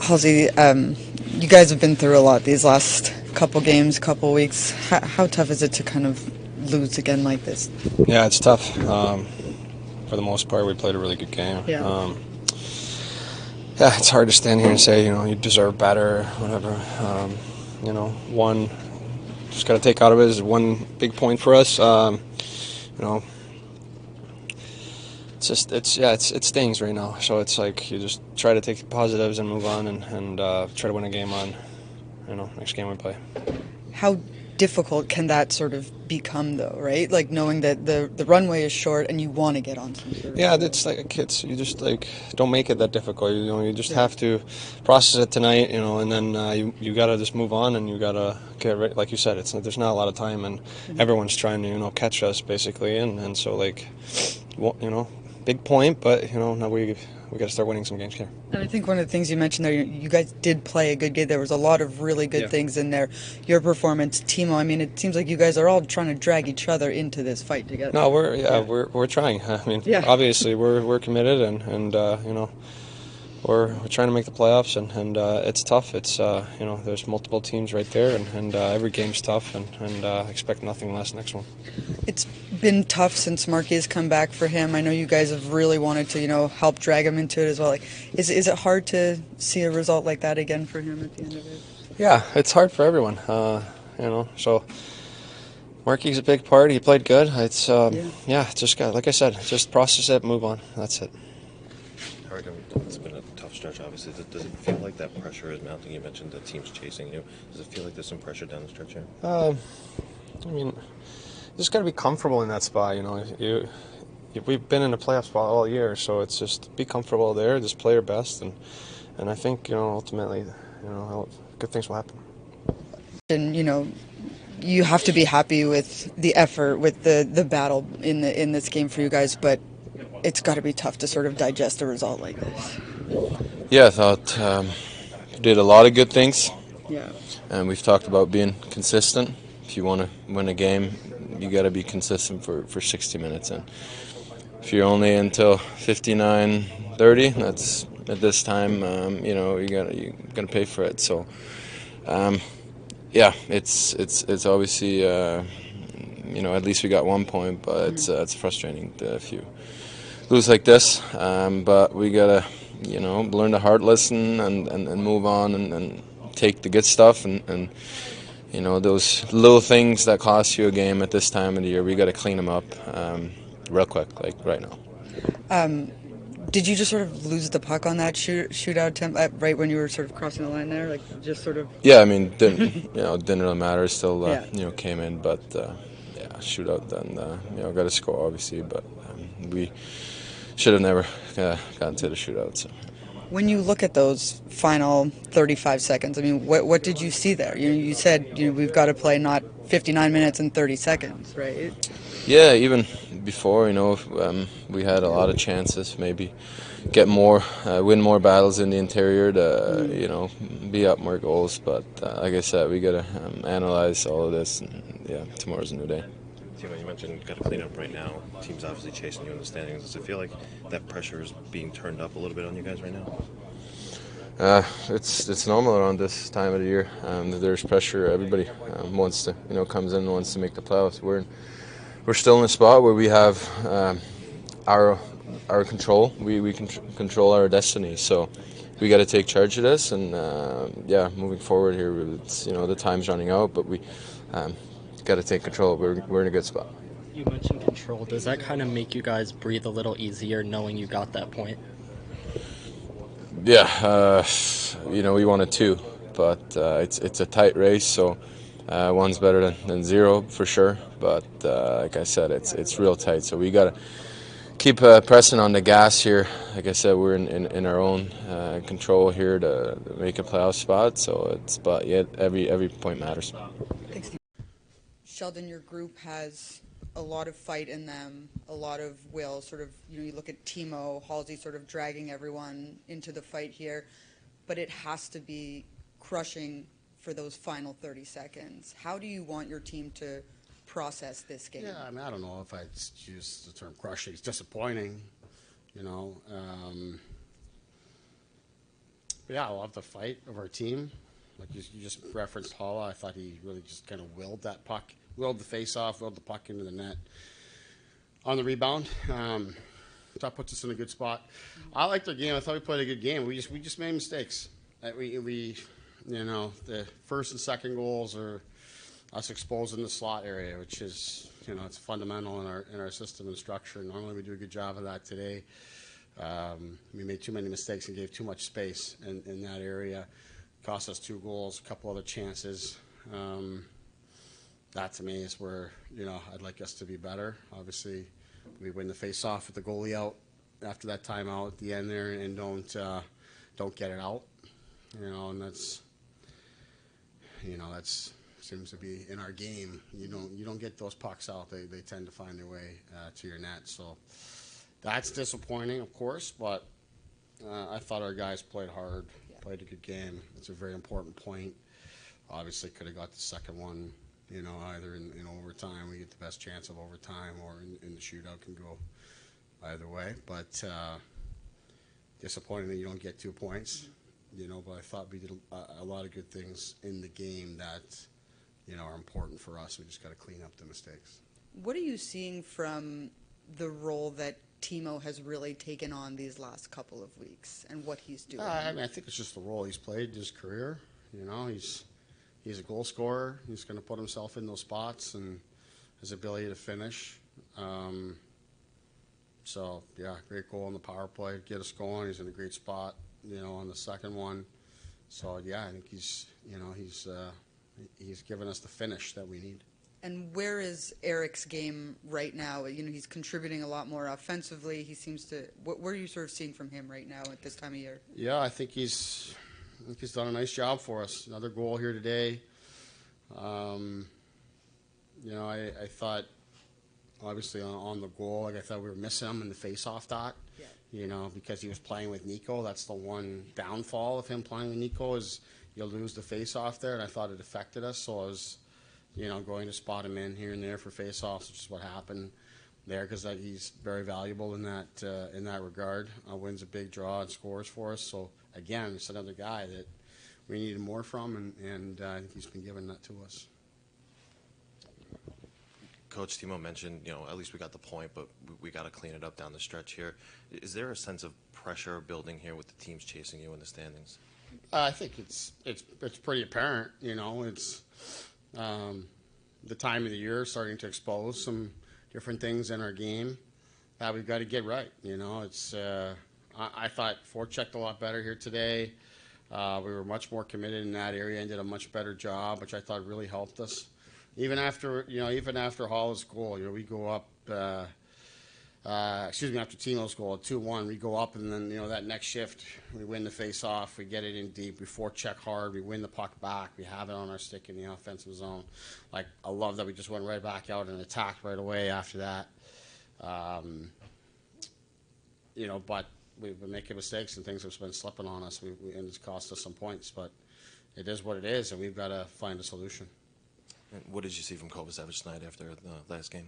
Halsey, you guys have been through a lot these last couple games, couple weeks. How tough is it to kind of lose again like this? Yeah, it's tough. For the most part, we played a really good game. Yeah. Yeah, it's hard to stand here and say, you deserve better or whatever. One, just got to take out of it is one big point for us. It stings right now. So it's like you just try to take the positives and move on and try to win a game on, next game we play. How difficult can that sort of become, though, right? Like knowing that the runway is short and you want to get on some sort of... Yeah, it's like a kid's. You just don't make it that difficult. You just have to process it tonight, and then you gotta just move on and you gotta get right. Like you said, there's not a lot of time and everyone's trying to catch us basically, and so big point, but now we got to start winning some games here. And I think one of the things you mentioned there, you guys did play a good game. There was a lot of really good things in there. Your performance, Timo. I mean, it seems like you guys are all trying to drag each other into this fight together. No, we're trying. I mean, obviously we're committed and we're trying to make the playoffs and it's tough. It's there's multiple teams right there and every game's tough and expect nothing less next one. It's been tough since Marky has come back for him. I know you guys have really wanted to help drag him into it as well. Like, is it hard to see a result like that again for him at the end of it? Yeah, it's hard for everyone. So Marky's a big part. He played good. It's just got, like I said, just process it, move on. That's it. It's been a tough stretch, obviously. Does it feel like that pressure is mounting? You mentioned the team's chasing you. Does it feel like there's some pressure down the stretch here? You just got to be comfortable in that spot. We've been in a playoff spot all year, so it's just be comfortable there, just play your best, and I think ultimately, good things will happen. And you have to be happy with the effort, with the battle in this game for you guys, but it's got to be tough to sort of digest a result like this. Yeah, I thought we did a lot of good things. Yeah. And we've talked about being consistent. If you want to win a game, you got to be consistent for 60 minutes. And if you're only until 59-30, that's at this time, you're gonna pay for it. So, it's obviously at least we got 1 point, but it's frustrating if you lose like this. But we gotta learn the hard lesson and move on and take the good stuff and those little things that cost you a game at this time of the year, we got to clean them up real quick, like right now. Did you just sort of lose the puck on that shootout attempt right when you were sort of crossing the line there, like just sort of? Yeah, I mean, didn't really matter. Still, came in, but shootout. Then got to score obviously, but we should have never gotten to the shootout. So. When you look at those final 35 seconds, I mean, what did you see there? You said we've got to play not 59 minutes and 30 seconds, right? Yeah, even before, we had a lot of chances, maybe get more, win more battles in the interior to, be up more goals. But like I said, we got to analyze all of this, and tomorrow's a new day. Timo, you mentioned got to clean up right now. The team's obviously chasing you in the standings. Does it feel like that pressure is being turned up a little bit on you guys right now? It's normal around this time of the year. There's pressure. Everybody wants to, comes in and wants to make the playoffs. We're still in a spot where we have our control. We can control our destiny. So we got to take charge of this. And moving forward here, it's, the time's running out, but we. Got to take control. We're in a good spot. You mentioned control. Does that kind of make you guys breathe a little easier knowing you got that point? Yeah, we wanted 2, but it's a tight race, so one's better than 0 for sure. But like I said, it's real tight, so we got to keep pressing on the gas here. Like I said, we're in our own control here to make a playoff spot. So every point matters. Thanks. Sheldon, your group has a lot of fight in them, a lot of will. Sort of, you look at Timo, Halsey sort of dragging everyone into the fight here, but it has to be crushing for those final 30 seconds. How do you want your team to process this game? Yeah, I mean, I don't know if I'd use the term crushing. It's disappointing, Yeah, I love the fight of our team. Like you just referenced Haula, I thought he really just kind of willed that puck, willed the face off, willed the puck into the net on the rebound. That puts us in a good spot. I liked our game. I thought we played a good game. We just made mistakes. We the first and second goals are us exposing the slot area, which is it's fundamental in our system and structure. Normally we do a good job of that today. We made too many mistakes and gave too much space in that area. Cost us 2 goals, a couple other chances. That to me is where I'd like us to be better. Obviously, we win the face-off with the goalie out after that timeout at the end there, and don't get it out. And that's seems to be in our game. You don't get those pucks out. They tend to find their way to your net. So that's disappointing, of course. But I thought our guys played hard, played a good game. It's a very important point. Obviously, could have got the second one. Either in overtime, we get the best chance of overtime, or in the shootout can go either way. But disappointing that you don't get 2 points. But I thought we did a lot of good things in the game that are important for us. We just got to clean up the mistakes. What are you seeing from the role that Timo has really taken on these last couple of weeks and what he's doing? I think it's just the role he's played in his career. He's a goal scorer. He's going to put himself in those spots and his ability to finish. Great goal on the power play, get us going. He's in a great spot, on the second one. So I think he's given us the finish that we need. And where is Eric's game right now? He's contributing a lot more offensively. He seems to. What are you sort of seeing from him right now at this time of year? Yeah, I think he's done a nice job for us. Another goal here today. I thought, obviously on the goal, I thought we were missing him in the face-off dot. Yeah. Because he was playing with Nico. That's the one downfall of him playing with Nico is you'll lose the face-off there, and I thought it affected us. So I was, going to spot him in here and there for face-offs, which is what happened there because he's very valuable in that regard. Wins a big draw and scores for us. So again, it's another guy that we needed more from, and I think he's been giving that to us. Coach Timo mentioned, at least we got the point, but we got to clean it up down the stretch here. Is there a sense of pressure building here with the teams chasing you in the standings? I think it's pretty apparent. It's the time of the year starting to expose some different things in our game that we've got to get right. It's I thought forechecked a lot better here today. We were much more committed in that area and did a much better job, which I thought really helped us. Even after Haula's goal, we go up. After Timo's goal at 2-1, we go up, and then that next shift we win the face-off, we get it in deep, we forecheck hard, we win the puck back, we have it on our stick in the offensive zone. I love that we just went right back out and attacked right away after that. But we've been making mistakes and things have been slipping on us, and it's cost us some points. But it is what it is, and we've got to find a solution. And what did you see from Kovacevic tonight after the last game?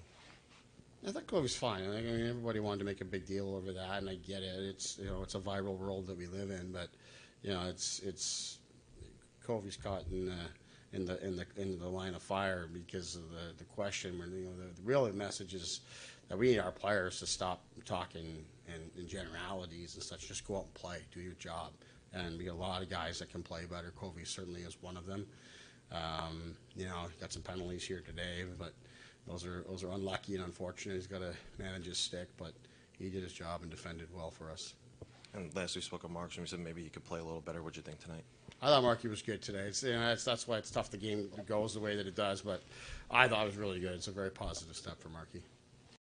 I thought Kobe's fine. I mean, everybody wanted to make a big deal over that, and I get it. It's it's a viral world that we live in, but it's Kobe's caught in the line of fire because of the question. Where the real message is that we need our players to stop talking in generalities and such. Just go out and play, do your job, and we got a lot of guys that can play better. Kobe certainly is one of them. Got some penalties here today, but those are unlucky and unfortunate. He's got to manage his stick, but he did his job and defended well for us. And last we spoke of Marks, and we said maybe he could play a little better. What'd you think tonight? I thought Markey was good today. That's why it's tough the game goes the way that it does, but I thought it was really good. It's a very positive step for Markey.